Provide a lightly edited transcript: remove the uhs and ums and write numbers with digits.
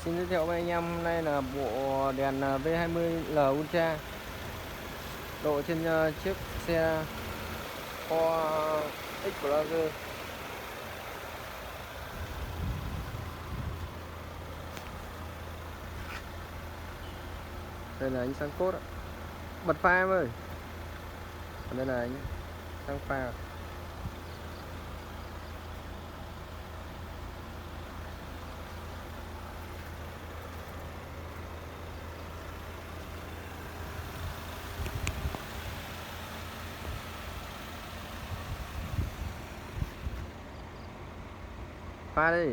Xin giới thiệu với anh em hôm nay là bộ đèn V20L Ultra độ trên chiếc xe Ford Explorer. Đây là ánh sáng cốt ạ. Bật pha em ơi. Đây là ánh sáng pha. Pha đi.